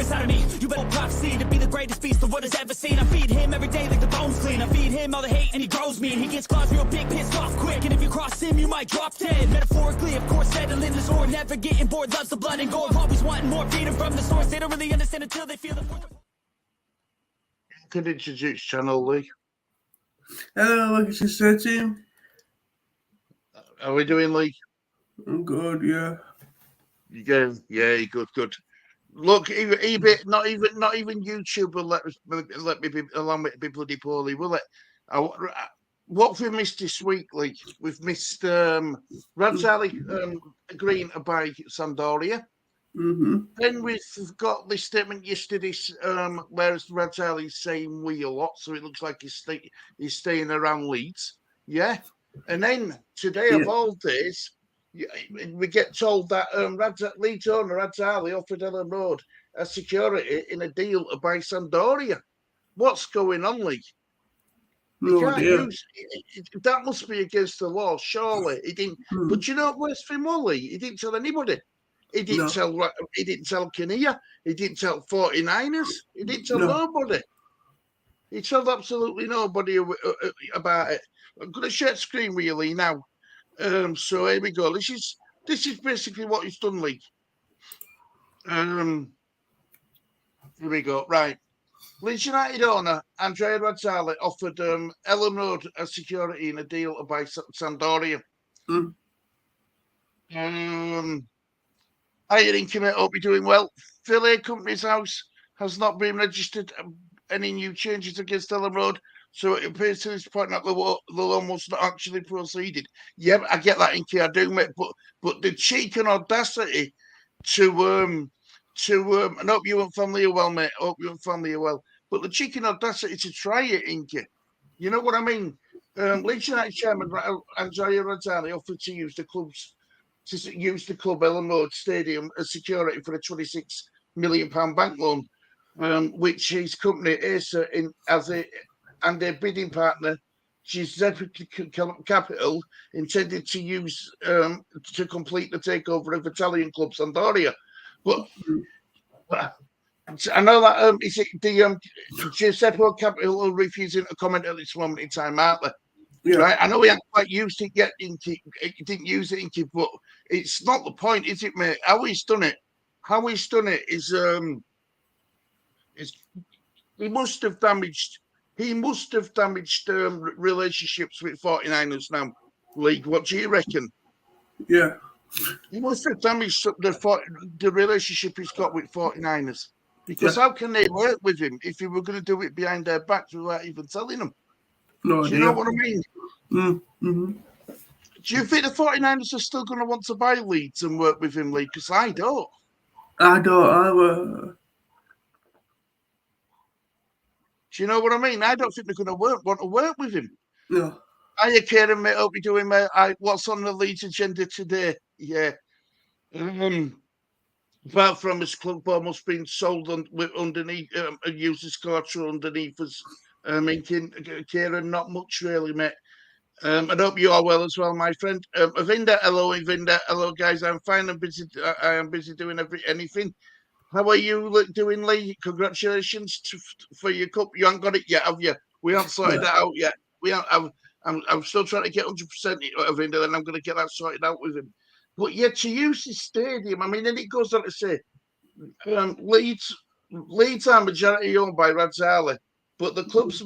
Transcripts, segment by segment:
inside of me. You better prophecy to be the greatest beast the world has ever seen. I feed him every day like the bones clean. I feed him all the hate and he grows me. And he gets claws real big, pissed off quick. And if you cross him, you might drop dead. Metaphorically, of course, settling the sword. Never getting bored, loves the blood and gore. Always wanting more, feeding from the source. They don't really understand until they feel the force. Could introduce channel, Lee. Hello, like it's your team. How are we doing, Lee? I'm good, yeah. You go, yeah, good. Look, eBay, not even YouTube will let me allow me to be bloody poorly, will it? What we missed this week, Lee? We've missed Radrizzani agreeing to buy Sampdoria. Mm-hmm. Then we've got this statement yesterday, whereas Radrizzani's saying we a lot, so it looks like he's staying around Leeds. Yeah. And then today, of all days, we get told that Leeds owner Radrizzani offered Ellen Road a security in a deal to buy Sampdoria. What's going on, Lee? That must be against the law, surely. He didn't. But you know what worse for him, Lee? He didn't tell anybody. He didn't tell Kinnear. He didn't tell 49ers. He didn't tell nobody. He told absolutely nobody about it. I'm going to share screen with you, Lee, now. So here we go. This is basically what he's done, Lee. Here we go. Right. Leeds United owner Andrea Radrizzani offered Ellen Road a security in a deal to buy Sampdoria. Hiring commit, hope you're doing well. Philly Company's House has not been registered any new changes against Ellen Road, so it appears to this point that the loan was not actually proceeded. Yeah, I get that, Inky, I do, mate, but the cheek and audacity to and hope you and family are well, mate. Hope you and family are well. But the cheek and audacity to try it, Inky. You know what I mean? Leeds United chairman Andrea Radrizzani offered to use the club Ellen Road Stadium as security for a £26 million bank loan, which his company Acer and their bidding partner Giuseppe Capital intended to use to complete the takeover of Italian club Sampdoria. But I know that is it the Giuseppe Capital are refusing to comment at this moment in time, aren't they? Yeah. Right? I know we haven't quite used it yet, Inky. He didn't use it, Inky, but it's not the point, is it, mate? How he's done it is he must have damaged relationships with 49ers now, League. What do you reckon? Yeah. He must have damaged the relationship he's got with 49ers. Because how can they work with him if he were going to do it behind their backs without even telling them? No, do you know what I mean? Mm-hmm. Do you think the 49ers are still going to want to buy Leeds and work with him, Lee? Because I don't. Do you know what I mean? I don't think they're going to want to work with him. No. Hiya, Kieran, mate. Hope you're doing, mate. What's on the Leeds agenda today? Yeah. Apart from his club almost being sold underneath, a user's culture underneath us. Kieran, not much really, mate. I hope you are well as well, my friend. Avinda, hello, Avinda. Hello, guys. I'm fine. I'm busy. I am busy doing anything. How are you doing, Lee? Congratulations for your cup. You haven't got it yet, have you? We haven't sorted that out yet. I'm still trying to get 100% Avinda, and I'm going to get that sorted out with him. But yeah, to use the stadium, I mean, and it goes on to say, Leeds are majority owned by Radrizzani, but the club's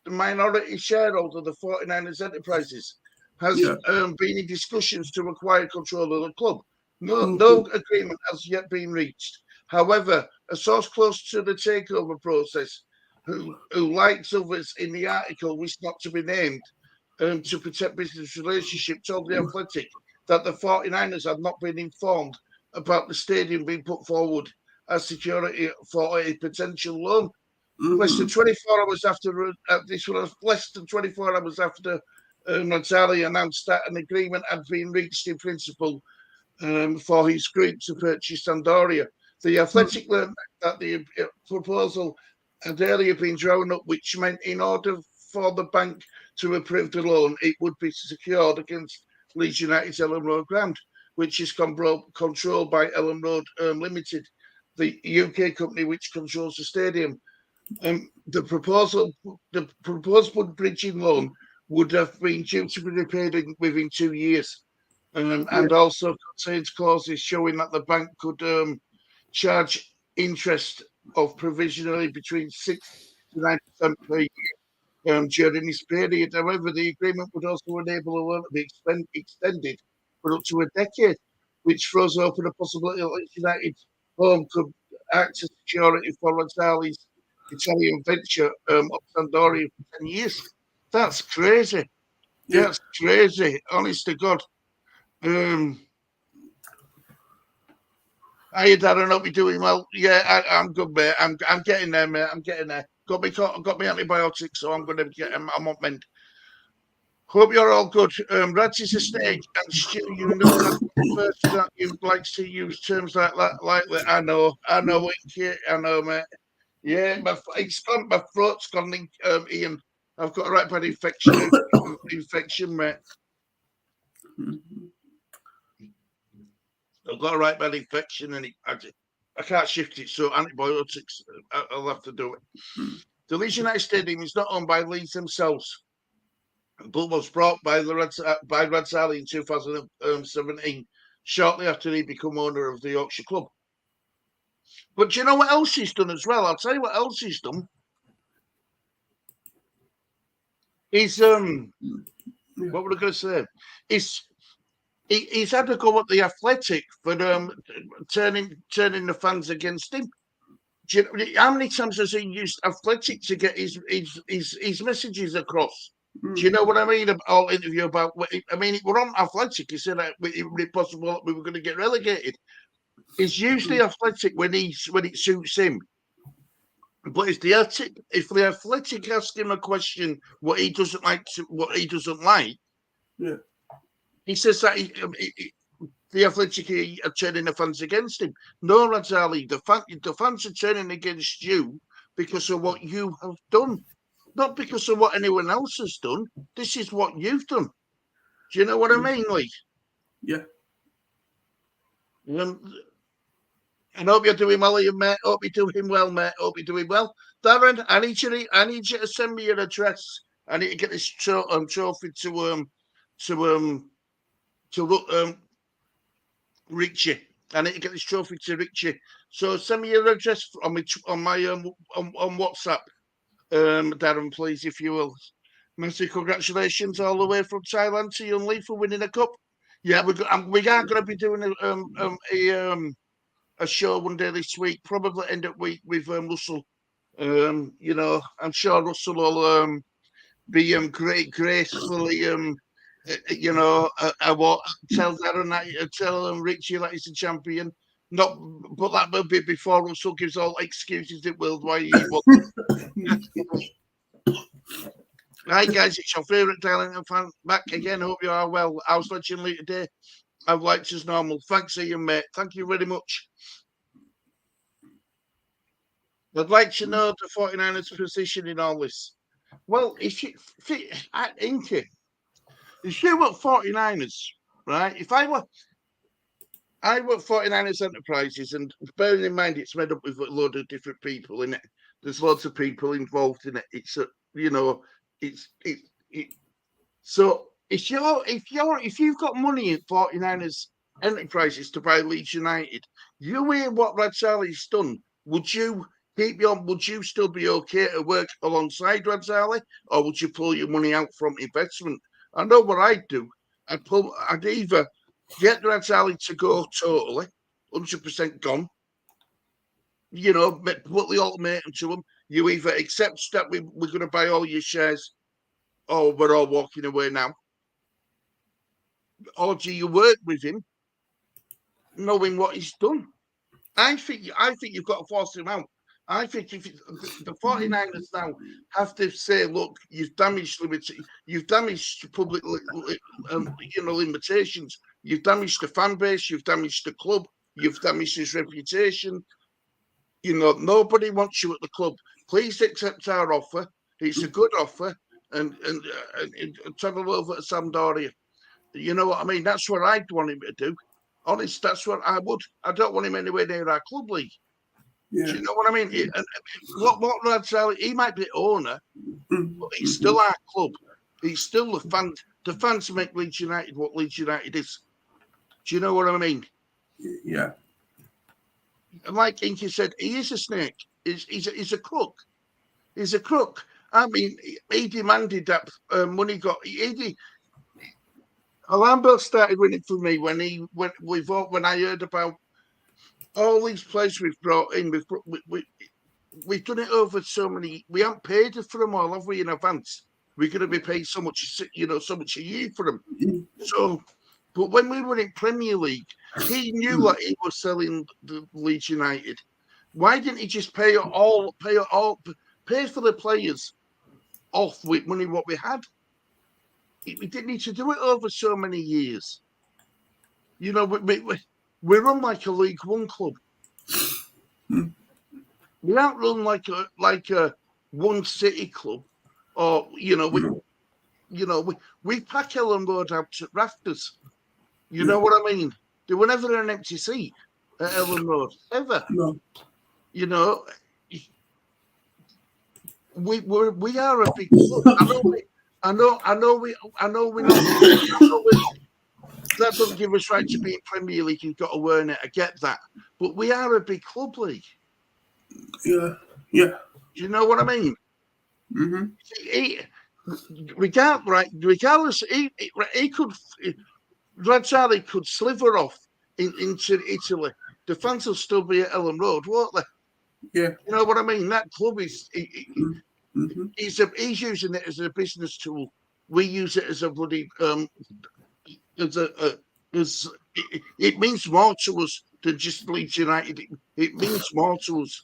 minority shareholder, the 49ers Enterprises, has been in discussions to acquire control of the club. No agreement has yet been reached. However, a source close to the takeover process, who likes others in the article, wish not to be named, to protect business relationship, told The Athletic that the 49ers had not been informed about the stadium being put forward as security for a potential loan. Less than 24 hours after Radrizzani announced that an agreement had been reached in principle for his group to purchase Sampdoria. The Athletic learned that the proposal had earlier been drawn up, which meant in order for the bank to approve the loan, it would be secured against Leeds United's Ellen Road ground, which is controlled by Ellen Road Limited. the UK company which controls the stadium. The proposed bridging loan would have been due to be repaid within 2 years, and also contains clauses showing that the bank could charge interest of provisionally between 6 to 9% per year during this period. However, the agreement would also enable the loan to be extended for up to a decade, which throws open a possibility that Leeds United home could act as security for Radrizzani's Italian venture of Sampdoria for 10 years. That's crazy. Yeah. That's crazy. Honest to God. Hiya, Darren. Hope you're doing well. Yeah, I'm good, mate. I'm getting there, mate. I'm getting there. Got me antibiotics, so I'm going to get them. I'm on mend. Hope you're all good. Rad's is a stage, and Stu, you know that person that you likes to use terms like that. I know, I know, mate. Yeah, my throat's gone, Ian. I've got a right bad infection, mate. I've got a right bad infection, and I can't shift it, so antibiotics, I'll have to do it. The Leeds United Stadium is not owned by Leeds themselves, but was brought by Radrizzani in 2017, shortly after he became owner of the Yorkshire club. But do you know what else he's done as well? I'll tell you what else he's done. He's what were I going to say? He's had a go at the Athletic for turning the fans against him. Do you know, how many times has he used Athletic to get his messages across? Do you know what I mean? All interview about. I mean, it were on Athletic. He said that it would be possible that we were going to get relegated. It's usually Athletic when it suits him. But if the Athletic ask him a question, what he doesn't like, yeah, he says that the Athletic are turning the fans against him. No, Radrizzani, the fans are turning against you because of what you have done, not because of what anyone else has done. This is what you've done. Do you know what I mean, Lee? Yeah. I hope you're doing well, Ian, mate. Hope you're doing well, mate. Hope you're doing well. Darren, I need you to send me your address. I need to get this trophy to Richie. I need to get this trophy to Richie. So send me your address on WhatsApp, Darren, please, if you will. Massive congratulations all the way from Thailand to you and Lee for winning a cup. Yeah, we are going to be doing a show one day this week, probably end up week with Russell. I'm sure Russell will be gracefully, tell Darren, tell Richie that he's a champion. But that will be before Russell gives all excuses in the world why he won. Hi guys, it's your favourite Darlington fan back again. Hope you are well. I was watching Lee today. I've liked as normal. Thanks, Ian, mate. Thank you very much. I'd like to know the 49ers' position in all this. Well, if you were 49ers, right? I work 49ers Enterprises, and bearing in mind it's made up with a load of different people in it. There's lots of people involved in it. So if you've got money at 49ers Enterprises to buy Leeds United, you hear what Radrizzani's done. Would you still be okay to work alongside Radrizzani, or would you pull your money out from investment? I know what I'd do. I'd either get Radrizzani to go totally, 100% gone. Put the ultimatum to him. You either accept that we're going to buy all your shares, or we're all walking away now. Or do you work with him, knowing what he's done? I think you've got to force him out. I think if the 49ers now have to say, look, you've damaged public limitations, you've damaged the fan base, you've damaged the club, you've damaged his reputation. Nobody wants you at the club. Please accept our offer. It's a good offer, and travel over to Sampdoria. You know what I mean? That's what I'd want him to do. Honest, that's what I would. I don't want him anywhere near our club league. Yeah. Do you know what I mean? What Radrizzani, he might be owner, but it's still our club. It's still the fans. The fans make Leeds United what Leeds United is. Do you know what I mean? Yeah. And like Inky said, he is a snake. He's a crook. He's a crook. I mean, he demanded that money got. Alarm bell started winning for me when I heard about all these players we've brought in. We've done it over so many. We haven't paid for them all, have we? In advance, we're going to be paid so much, so much a year for them. So, but when we were in Premier League, he knew that he was selling the Leeds United. Why didn't he just pay for the players off with money what we had? We didn't need to do it over so many years. We run like a League One club. We aren't run like a one city club, or we pack Ellen Road out to rafters. You know what I mean? There were never an empty seat at Ellen Road ever. No. We are a big club. I know we're not. That doesn't give us right to be in Premier League. You've got to earn it. I get that, but we are a big club league. Yeah. Do you know what I mean? Regardless, he could. Radrizzani could sliver off into Italy. The fans will still be at Ellen Road, won't they? Yeah. You know what I mean? That club is. He's using it as a business tool. We use it as a bloody it means more to us than just Leeds United. It means more to us.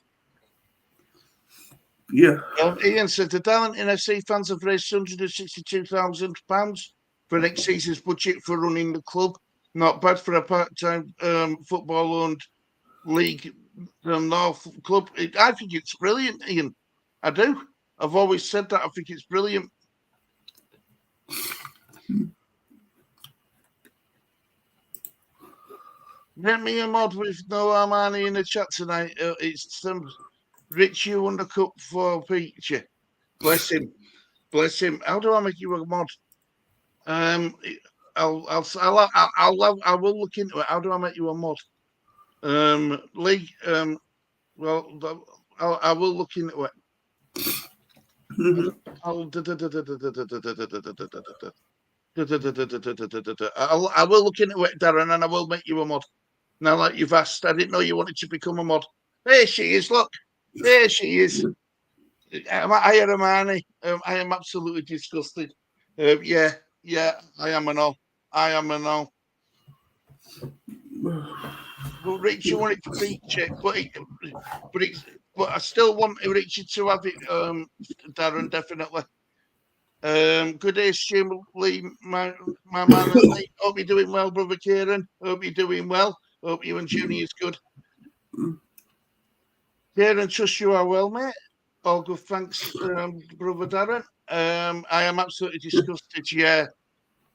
Yeah. Ian said the Darlington FC fans have raised £162,000 for next season's budget for running the club. Not bad for a part-time football-owned league North club. I think it's brilliant, Ian. I do. I've always said that. I think it's brilliant. Get me a mod with no Armani in the chat tonight. It's some Rich you undercut for Peachy. Bless him. Bless him. How do I make you a mod? I will look into it. How do I make you a mod? Lee. Well, I will look into it. I will look into it, Darren, and I will make you a mod. Now, like you've asked, I didn't know you wanted to become a mod. There she is. Look, there she is. I am Armani. I am absolutely disgusted. Yeah, I am and all. But Rich, you want it to be checked, but I still want Richard to have it, Darren, definitely. Good day, Stu Lee, my man. Lee. Hope you're doing well, brother Kieran. Hope you're doing well. Hope you and Junie is good. Kieran, trust you are well, mate. All good, thanks, brother Darren. I am absolutely disgusted. Yeah,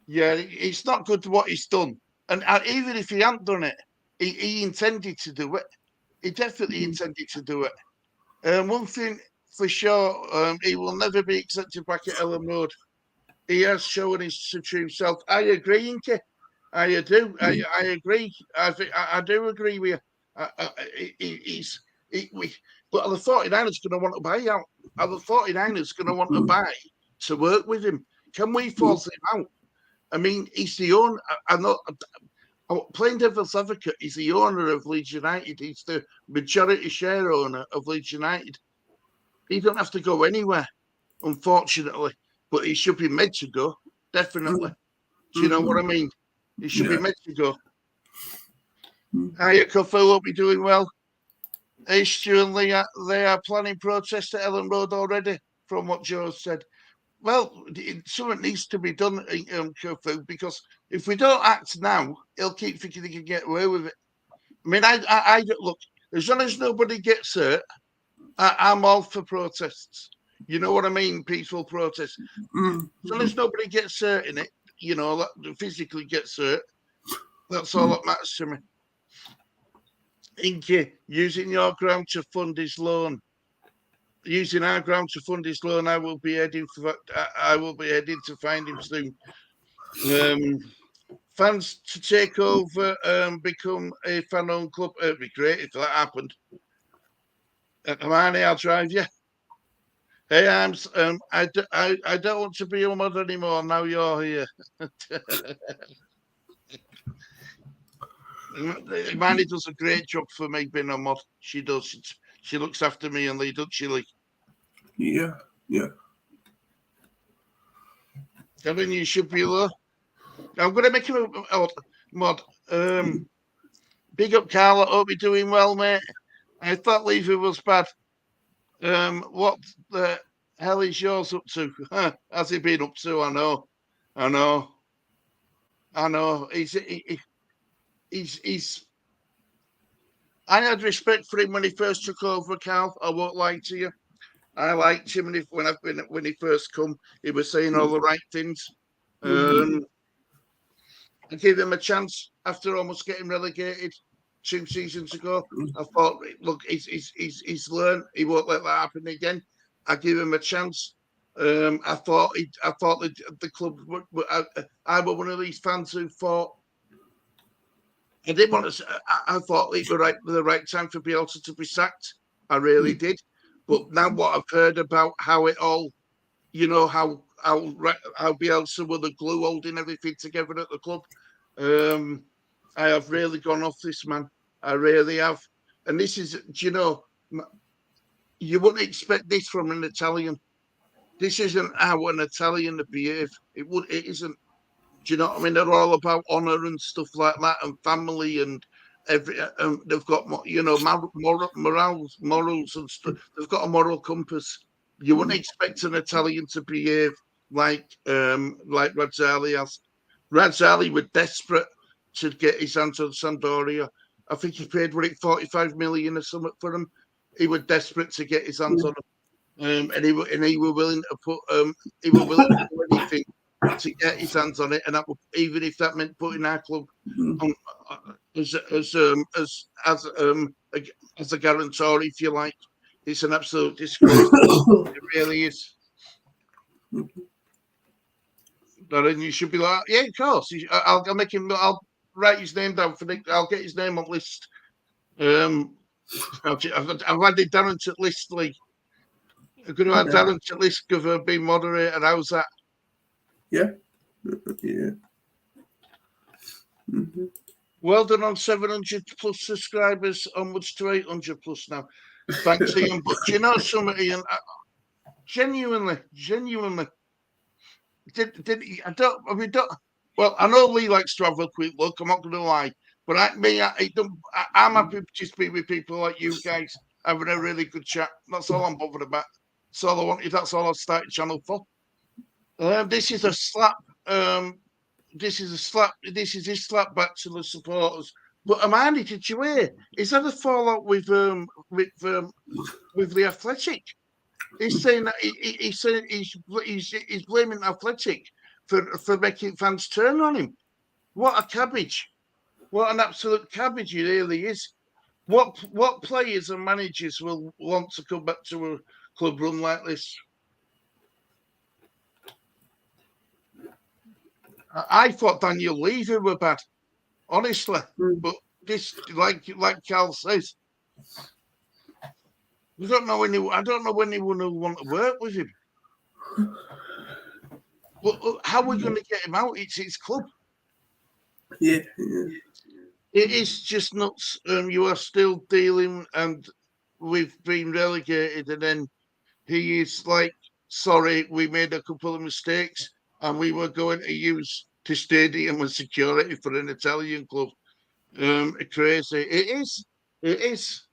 it's not good what he's done. And even if he hadn't done it, he intended to do it. He definitely intended to do it. One thing for sure, he will never be accepted back at Ellen Road. He has shown his true self. I agree, Inky. I do. I agree. I do agree with you. But the 49ers going to want to buy out. The 49ers going to want to buy to work with him. Can we force him out? I mean, he's the owner. I'm not playing devil's advocate. He's the owner of Leeds United. He's the majority share owner of Leeds United. He don't have to go anywhere, unfortunately. But he should be made to go, definitely. Do you know what I mean? He should be made to go. Hiya, Cuffo. Hope you're doing well. Hey, Stu and Lee, they are planning protests at Ellen Road already, from what Joe said. Well, something needs to be done, Cuffo, because if we don't act now, he'll keep thinking he can get away with it. I mean, I look, as long as nobody gets hurt, I'm all for protests. You know what I mean? Peaceful protests. As long as nobody gets hurt in it, physically gets hurt, that's all that matters to me. Inky, using your ground to fund his loan. Using our ground to fund his loan, I will be heading to find him soon. Fans to take over, become a fan-owned club. It'd be great if that happened. Hermione, I'll drive you. Hey, I don't want to be a mod anymore. Now you're here. Hermione does a great job for me being a mod. She does. She looks after me and Lee, doesn't she, Lee? Yeah. Kevin, you should be there. I'm going to make him a mod. Big up, Carl. I hope you're doing well, mate. I thought Levy was bad. What the hell is yours up to? Has he been up to? I know. He's. I had respect for him when he first took over, Carl. I won't lie to you. I liked him when he first come. He was saying all the right things. I gave him a chance after almost getting relegated 2 seasons ago. I thought, look, he's learned. He won't let that happen again. I give him a chance. I thought the club. I was one of these fans who thought. I didn't want to. I thought it was the right time for Bielsa to be sacked. I really did. But now what I've heard about how it all, how Bielsa were the glue holding everything together at the club. I have really gone off this man. I really have. And this is, you wouldn't expect this from an Italian. This isn't how an Italian would behave. It isn't. Do you know what I mean? They're all about honour and stuff like that, and family, and they've got morals and stuff. They've got a moral compass. You wouldn't expect an Italian to behave like Radrizzani has. Radrizzani was desperate to get his hands on Sampdoria. I think he paid 45 million or something for him. He was desperate to get his hands on him, and he was willing to put to do anything to get his hands on it, and even if that meant putting our club on, as a guarantor, if you like. It's an absolute disgrace. It really is. And you should be like, yeah, of course. I'll make him. I'll write his name down I'll get his name on list. I've added Darren to list, Lee. I'm going to add Darren to list of being moderator. How's that? Yeah. Well done on 700 plus subscribers, onwards to 800 plus now. Thanks, Ian. But do you know something, Ian? Genuinely. Well, I know Lee likes to have a quick look. I'm not going to lie, but I'm happy to just be with people like you guys having a really good chat. That's all I'm bothered about. That's all I wanted. That's all I started channel for. This is a slap. This is his slap back to the supporters. But Amani, did you hear? Is that a fallout with the Athletic? He's saying that he's blaming Athletic for making fans turn on him. What a cabbage! What an absolute cabbage he really is. What players and managers will want to come back to a club run like this? I thought Daniel Levy were bad, honestly. But this, like Carl says, I don't know anyone who want to work with him. But how are we going to get him out? It's his club. Yeah. It is just nuts. You are still dealing, and we've been relegated, and then he is like, sorry, we made a couple of mistakes, and we were going to use the stadium as security for an Italian club. Crazy. It is. It's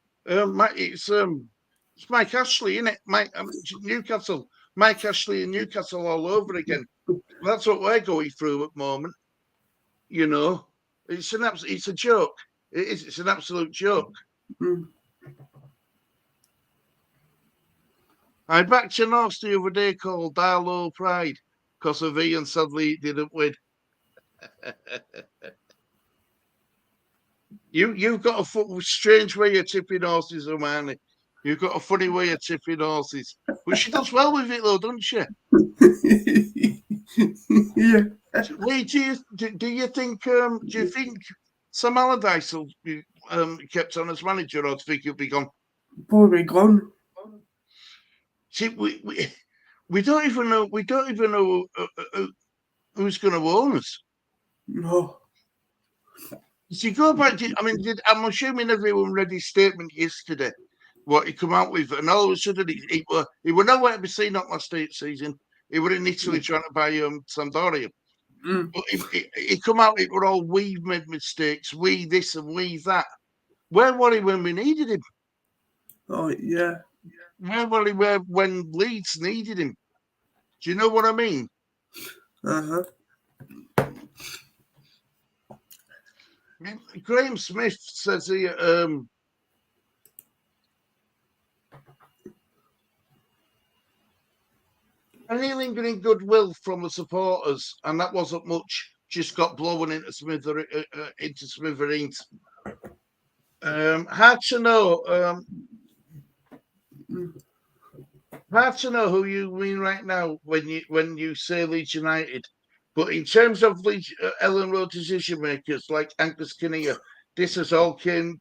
Mike Ashley, isn't it? Newcastle. Mike Ashley and Newcastle all over again. That's what we're going through at the moment. It's a joke. It is. It's an absolute joke. I backed your North the other day called Darlow Pride because of Ian sadly didn't win. You've got a strange way of tipping horses, Hermione. You've got a funny way of tipping horses. But she does well with it, though, doesn't she? Yeah. Lee, do you think Sam Allardyce will be kept on as manager, or do you think he'll be gone? Probably gone. See, we don't even know who's going to own us. No. So you go back to, I'm assuming everyone read his statement yesterday, what he come out with, and all of a sudden he were nowhere to be seen up last season. He were in Italy trying to buy Sampdoria. But he come out, it were all, we've made mistakes, we this and we that. Where were he when we needed him? Oh, yeah. Where were he when Leeds needed him? Do you know what I mean? Uh-huh. Graham Smith says here, any lingering goodwill from the supporters, and that wasn't much, just got blown into smithereens. Hard to know. Hard to know who you mean right now when you say Leeds United. But in terms of Ellen Road decision makers like Angus Kinnear, this has all come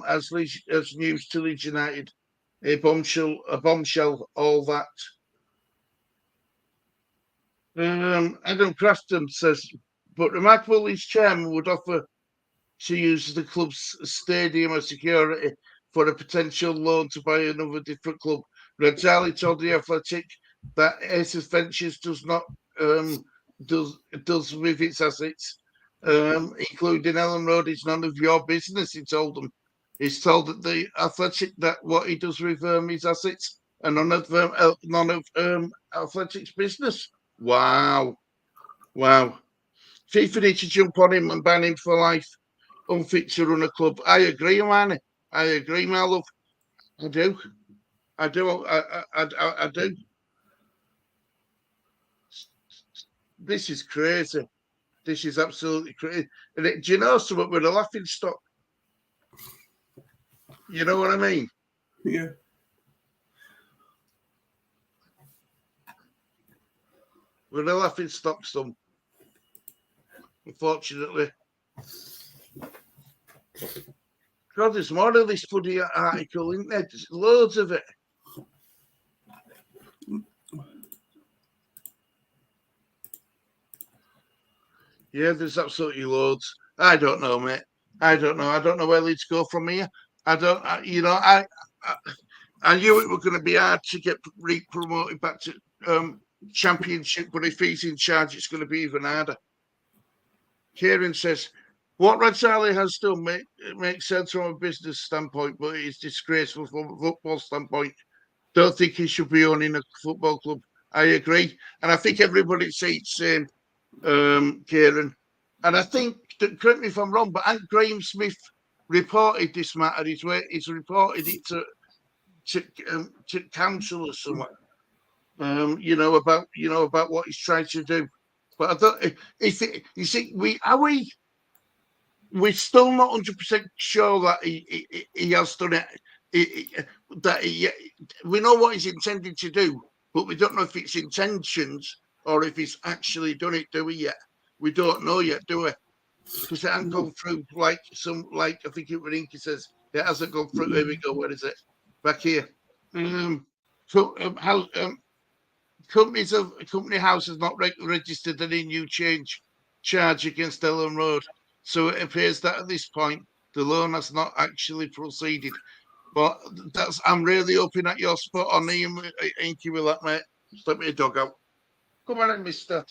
as news to Leeds United. A bombshell, all that. Adam Crafton says, but remarkable Leeds chairman would offer to use the club's stadium as security for a potential loan to buy another different club. Radrizzani told the Athletic that Aces Ventures does not does with its assets, including Ellen Road, is none of your business. He told them. He's told that the Athletic that what he does with his assets and none of Athletic's business. Wow. FIFA need to jump on him and ban him for life. Unfit to run a club. I agree, man. I agree, my love. I do. I do. This is crazy. This is absolutely crazy. And do you know something? We're a laughing stock. You know what I mean? Yeah. We're a laughing stock, some. Unfortunately. God, there's more of this bloody article, isn't there? There's loads of it. Yeah, there's absolutely loads. I don't know, mate. I don't know where Leeds go from here. I knew it was going to be hard to get re-promoted back to Championship, but if he's in charge, it's going to be even harder. Kieran says, what Radrizzani has done makes sense from a business standpoint, but it's disgraceful from a football standpoint. Don't think he should be owning a football club. I agree. And I think everybody sees the same, Kieran. And I think, correct me if I'm wrong, but Aunt Graham Smith reported this matter. He's reported it to council or somewhere. About what he's trying to do. But I don't. You see, we're still not 100% sure that he has done it. We know what he's intended to do, but we don't know if it's intentions or if he's actually done it. Do we yet? We don't know yet, do we? Because it hasn't gone through like I think it was Inky says it hasn't gone through. Here we go. Where is it? Back here. Company House has not registered any new charge against Ellen Road, so it appears that at this point the loan has not actually proceeded. But I'm really hoping at your spot on Inky with that, mate. Just let me a dog out. Come on, mister.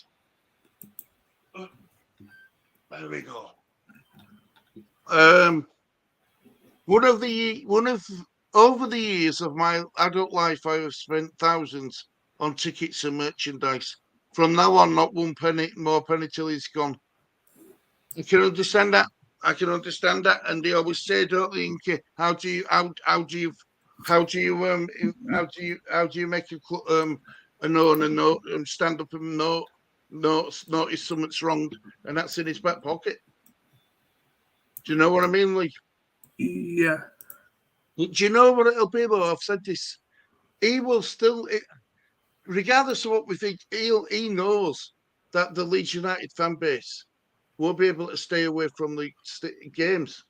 There we go. Over the years of my adult life, I have spent thousands on tickets and merchandise. From now on, not one penny, more penny till he's gone. I can understand that. And they always say, don't they, Inky? How do you make a known and no stand up and notice something's wrong, and that's in his back pocket. Do you know what I mean, Lee? Yeah. Do you know what it'll be, though? I've said this. He will still, regardless of what we think, he knows that the Leeds United fan base won't be able to stay away from the games.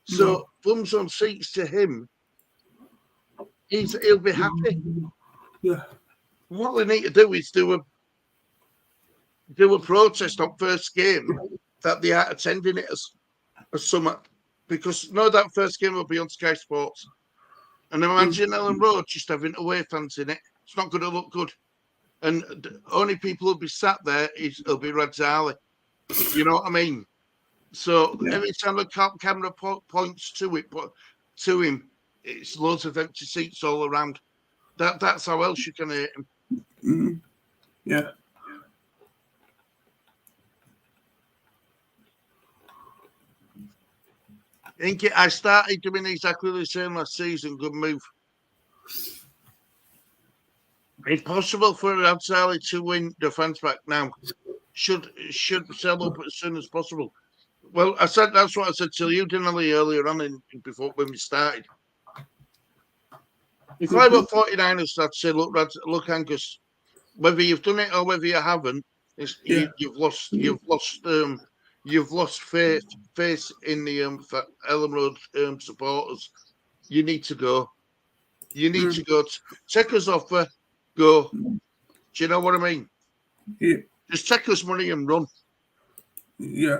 So, bums on seats to him, he'll be happy. Yeah. What they need to do is do a protest on first game that they are attending it as summer, because no, that first game will be on Sky Sports. And imagine Ellen Road just having away fans in it. It's not going to look good. And the only people who'll be sat there it'll be Radrizzani. You know what I mean? So every time the camera points to him, it's loads of empty seats all around. That's how else you can hate him. Yeah. I started doing exactly the same last season. Good move. It's possible for Radrizzani to win the fans back now. Should sell up as soon as possible. Well, that's what I said to you, didn't I, earlier on before when we started. If I were 49ers, I'd say, look, Angus, whether you've done it or whether you haven't, you've lost faith in the Ellen Road supporters. You need to go. You need to go. Take us off. Go. Do you know what I mean? Yeah. Just take us money and run. Yeah.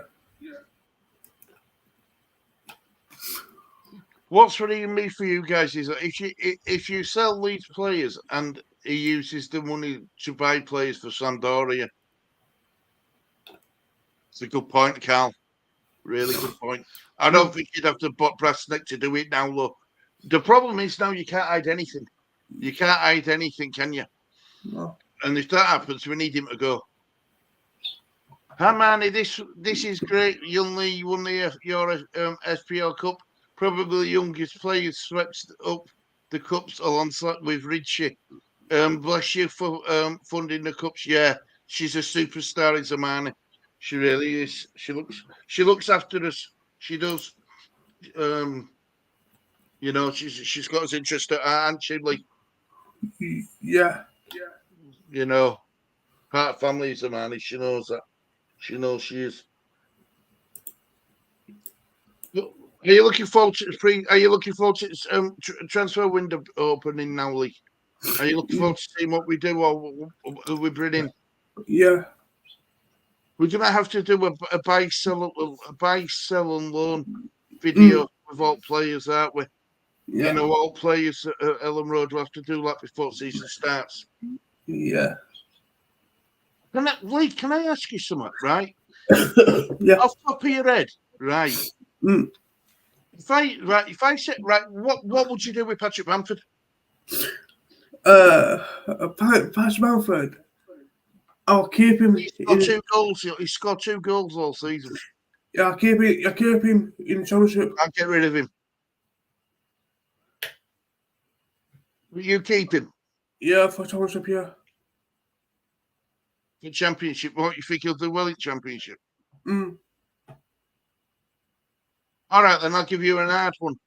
What's worrying me for you guys is that if you sell these players and he uses the money to buy players for Sampdoria, it's a good point, Carl. Really good point. I don't think you'd have to brass neck to do it now, look. The problem is now you can't hide anything. You can't hide anything, can you? No. And if that happens, we need him to go. Hermione, this is great. Youngly, you won your SPL Cup. Probably the youngest player swept up the cups alongside with Ritchie. Bless you for funding the cups. Yeah, she's a superstar, is Hermione. She really is. She looks after us. She does. You know, she's got us interested, hasn't she? Like, Yeah. you know, part of family is Hermione. She knows that. She knows she is. Are you looking forward to transfer window opening now, Lee? Are you looking forward to seeing what we do or who we bring in? Yeah. We're gonna have to do a buy, sell, and loan video with all players, aren't we? Yeah. You know, all players at Ellen Road will have to do that before season starts. Yeah. Lee, can I ask you something, right? Yeah. Off the top of your head, right? If I said what would you do with Patrick Bamford? Patrick Bamford. I'll keep him. He scored 2 goals. He scored 2 goals all season. Yeah, I'll keep him in the championship. I'll get rid of him. Will you keep him? Yeah, for championship, yeah. For championship, what you think he'll do well in championship? All right, then I'll give you an hard one.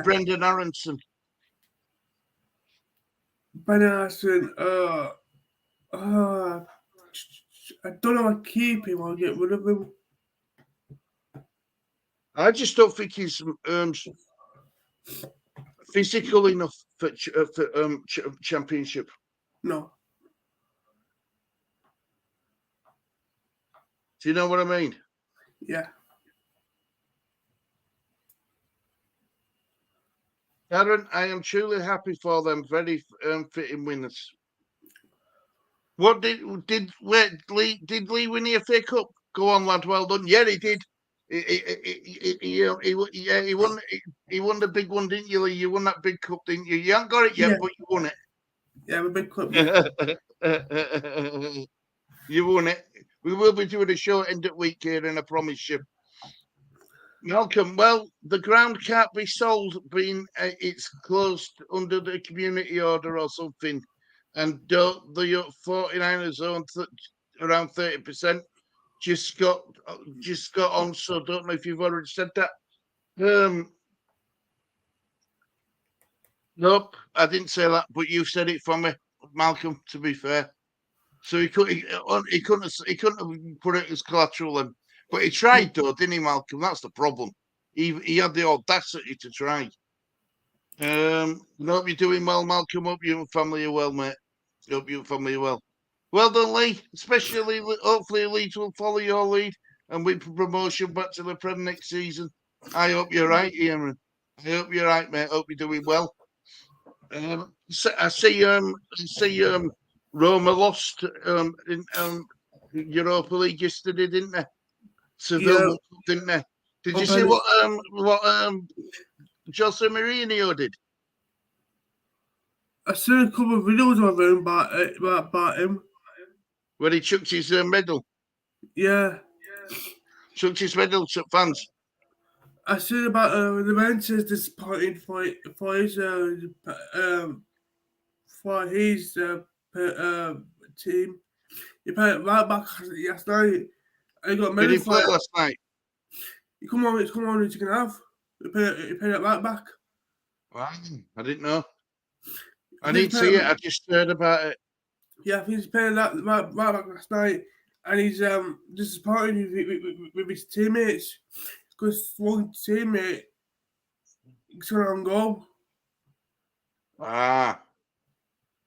Brendan Aronson. Brendan Aronson, I don't know if I keep him or get rid of him. I just don't think he's physical enough for championship. No. Do you know what I mean? Yeah. Aaron, I am truly happy for them. Very fitting winners. What did Lee win the FA Cup? Go on, lad. Well done. Yeah, he did. He won. He won the big one, didn't you, Lee? You won that big cup, didn't you? You haven't got it yet, but you won it. Yeah, a big cup. You won it. We will be doing a show end of week here, and I promise you. Malcolm, well, the ground can't be sold, being it's closed under the community order or something, and the 49ers own around 30%. just got on. So I don't know if you've already said that. Nope, I didn't say that, but you said it for me, Malcolm. To be fair, so he couldn't have put it as collateral, then, but he tried though, didn't he, Malcolm? That's the problem. He had the audacity to try. I hope you're doing well, Malcolm. Hope you and family are well, mate. Hope you and family are well. Well done, Lee. Especially, hopefully, Leeds will follow your lead and win promotion back to the Prem next season. I hope you're right, Ian. I hope you're right, mate. Hope you're doing well. I see. Roma lost in Europa League yesterday, didn't they? Seville, didn't they? Did you see what Jose Mourinho did? I seen a couple of videos of him about him. Where he chucked his medal. Yeah. Chucked his medal to fans. I seen about the Manchester disappointing for his team. He played right back last night. And he got medal for it. Last night. He come on in the second half. He played it right back. Wow, I didn't know. I didn't see it. I just heard about it. Yeah, I think he's playing that right back last night, and he's disappointed with his teammates because one teammate is going on goal. Ah.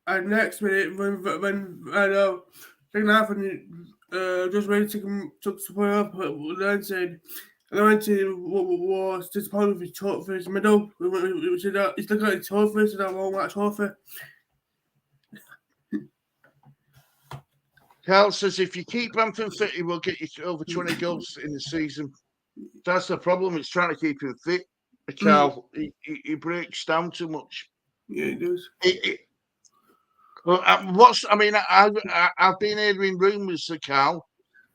And next minute, when second half, and just ready to took support up, then said, and I went to was disappointed with his trophy for his medal. We said that he's looking at his trophy, so that won't match trophy. Carl says if you keep Anthem fit, he will get you over 20 goals in the season. That's the problem. It's trying to keep him fit. Carl, he breaks down too much. Yeah, he does. I've been hearing rumours, Carl,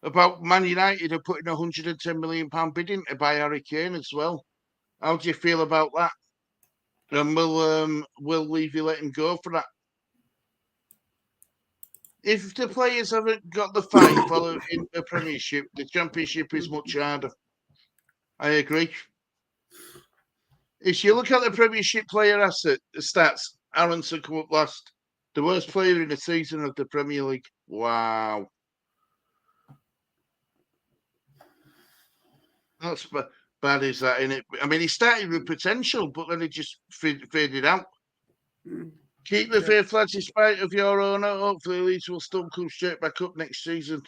about Man United are putting £110 million bid in to buy Harry Kane as well. How do you feel about that? And will Levy let him go for that? If the players haven't got the fight for in the Premiership, the Championship is much harder. I agree. If you look at the Premiership player asset, the stats, Aronson come up last. The worst player in the season of the Premier League. Wow. That's bad, is that, isn't it? I mean, he started with potential, but then he just faded out. Keep the faith, lads, in spite of your owner. Hopefully, Leeds will still come straight back up next season.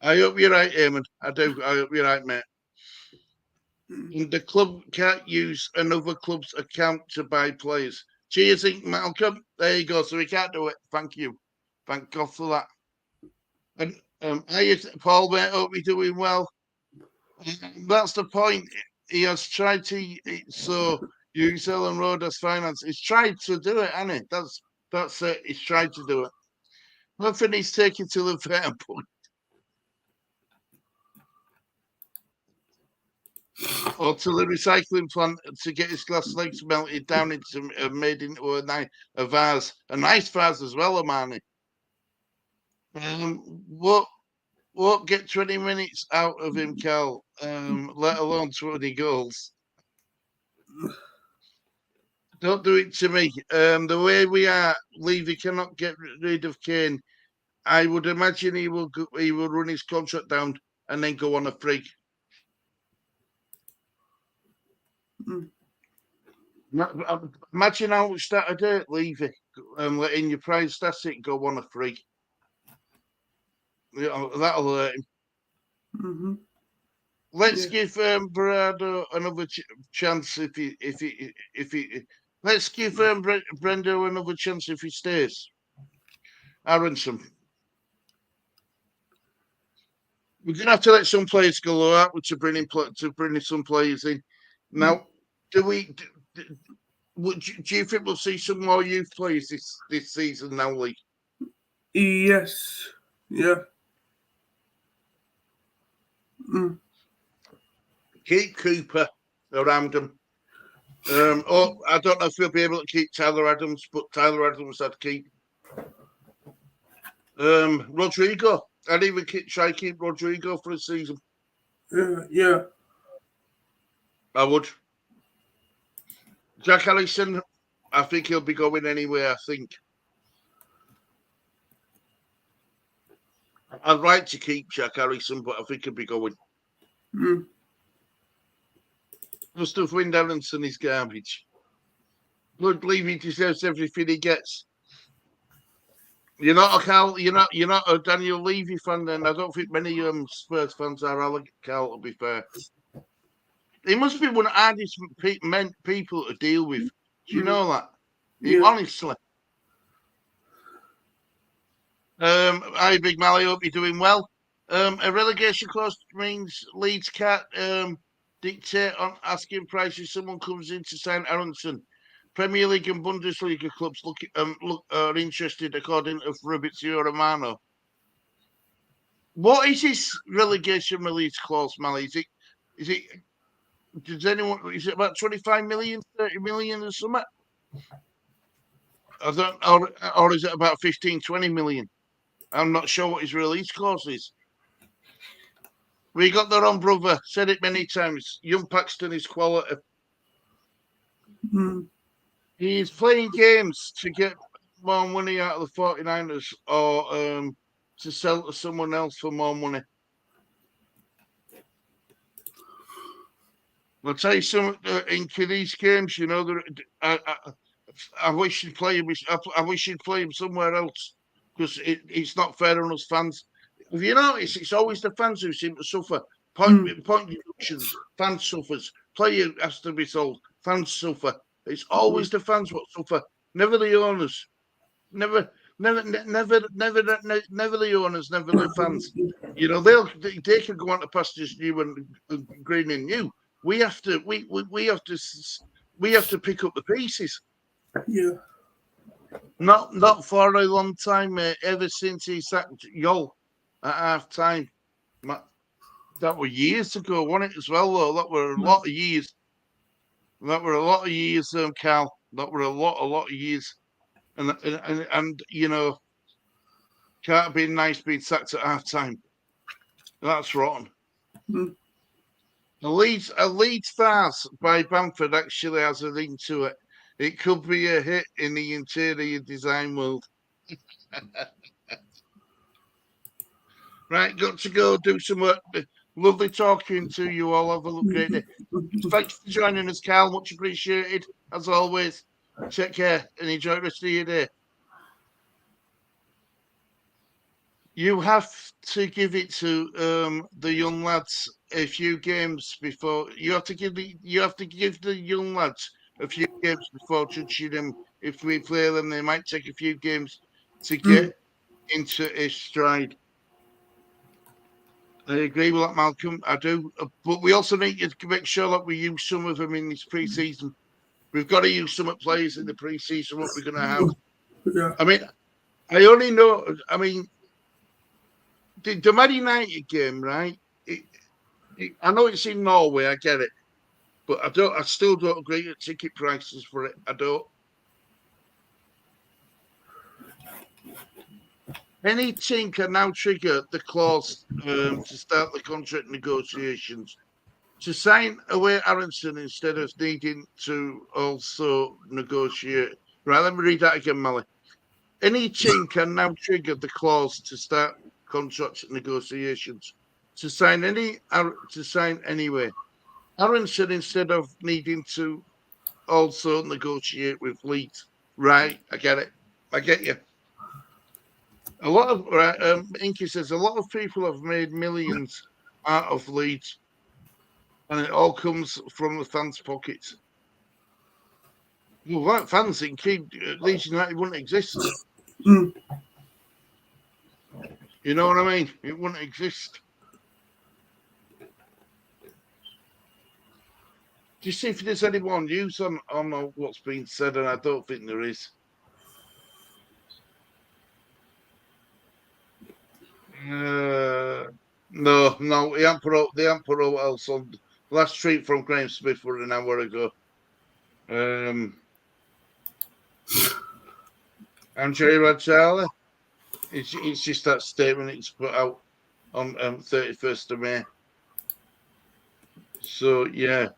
I hope you're right, Eamon. I do. I hope you're right, mate. And the club can't use another club's account to buy players. Cheers, Malcolm. There you go. So we can't do it. Thank you. Thank God for that. And Paul, mate, hope you're doing well. That's the point. He has tried to use Ellen Road as finance. He's tried to do it, hasn't he? That's it. He's tried to do it. Nothing he's taken to the fair point. Or to the recycling plant to get his glass legs melted down into made into a vase, a nice vase as well, Amani. Won't get 20 minutes out of him, Cal, let alone 20 goals. Don't do it to me. The way we are, Levy cannot get rid of Kane. I would imagine he will run his contract down and then go on a free. Imagine how much that would hurt, Levy, letting your prize asset go on a free. That'll hurt him. Mm-hmm. Let's give Berardo another chance if he. Let's give Brendo another chance if he stays. Aronson. We're gonna have to let some players go out to bring in some players in. Now, do you think we'll see some more youth players this season now, Lee? Yes. Yeah. Keep Cooper around him. I don't know if we'll be able to keep Tyler Adams, but Tyler Adams had to keep. Rodrigo. I'd even try keep Rodrigo for a season. Yeah. I would. Jack Harrison, I think he'll be going anyway. I think I'd like to keep Jack Harrison, but I think he'll be going. Gustav Wind-Aronson is garbage. I believe he deserves everything he gets. You're not a Carl. You're not a Daniel Levy fan. Then I don't think many Spurs fans are. Carl, to be fair, he must be one of the hardest people to deal with. Do you know that? Yeah. Honestly. Hi, Big Mally. Hope you're doing well. A relegation clause means Leeds can't dictate on asking prices. Someone comes in to sign Aronson. Premier League and Bundesliga clubs are interested, according to Fabrizio Romano. What is this relegation release clause, Mally? Is it? Does anyone? Is it about 25 million, 30 million, or something? I don't, or is it about 15, 20 million? I'm not sure what his release clause is. We got their own brother. Said it many times. Young Paxton is quality. He's playing games to get more money out of the 49ers or to sell to someone else for more money. I'll tell you something, in these games, you know, I wish you'd play him. I wish you'd play him somewhere else because it's not fair on us fans. If you notice, it's always the fans who seem to suffer. Point deductions, fans suffers. Player has to be sold, fans suffer. It's always the fans what suffer, never the owners. Never the owners, never the fans. You know, they can go on to pastures new and green and new. We have to pick up the pieces. Yeah. Not for a long time, mate. Ever since he sacked Yol at half time. That were years ago, wasn't it, as well, though? That were a lot of years. That were a lot of years, Cal. That were a lot of years. And you know, can't have been nice being sacked at half time. That's rotten. A Leeds farce by Bamford actually has a ring to it. It could be a hit in the interior design world. Right, got to go do some work. Lovely talking to you all. Have a great day. Thanks for joining us, Cal. Much appreciated, as always. Take care and enjoy the rest of your day. You have to give it to the young lads a few games before. You have to give the young lads a few games before judging them. If we play them, they might take a few games to get into a stride. I agree with that, Malcolm. I do. But we also need to make sure that we use some of them in this pre-season. We've got to use some players in the pre-season, what we're going to have. Yeah. I mean, I only know, I mean, the Man United game, right? I know it's in Norway, I get it. But I still don't agree with ticket prices for it. I don't. Any team can now trigger the clause to start the contract negotiations. To sign away Aronson instead of needing to also negotiate. Right, let me read that again, Mally. Any team can now trigger the clause to start contract negotiations. To sign anyway. Aronson instead of needing to also negotiate with Leeds. Right, I get it. I get you. A lot of Inky says a lot of people have made millions out of Leeds, and it all comes from the fans' pockets. Well, like fans think Leeds United wouldn't exist. You know what I mean? It wouldn't exist. Do you see if there's any more news on what's been said? And I don't think there is. No, they haven't put out else on. Last tweet from Graham Smith were an hour ago. Andrea Charlie. It's just that statement it's put out on 31st of May. So yeah.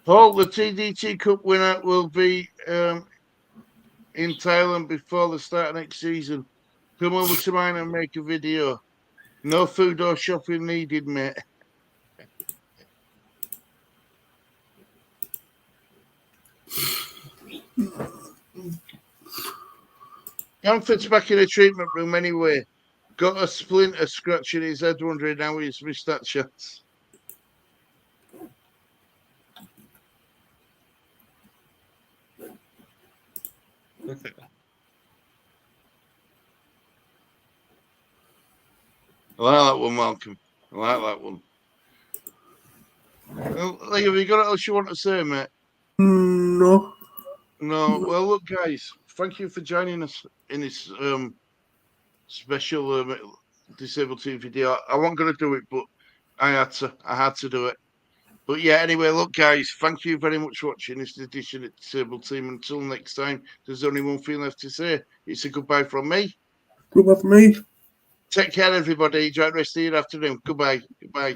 Paul, the TDT Cup winner will be in Thailand before the start of next season. Come over to mine and make a video. No food or shopping needed, mate. Hanford's back in the treatment room anyway. Got a splinter scratching his head, wondering how he's missed that chance. I like that one, Malcolm. I like that one. Well, Lee, have you got anything else you want to say, mate? No. No. Well, look, guys, thank you for joining us in this special disabled team video. I wasn't going to do it, but I had to do it. But yeah, anyway, look, guys, thank you very much for watching this edition of Disabled Team. Until next time, there's only one thing left to say. It's a goodbye from me. Goodbye for me. Take care, everybody. Enjoy the rest of your afternoon. Goodbye. Goodbye.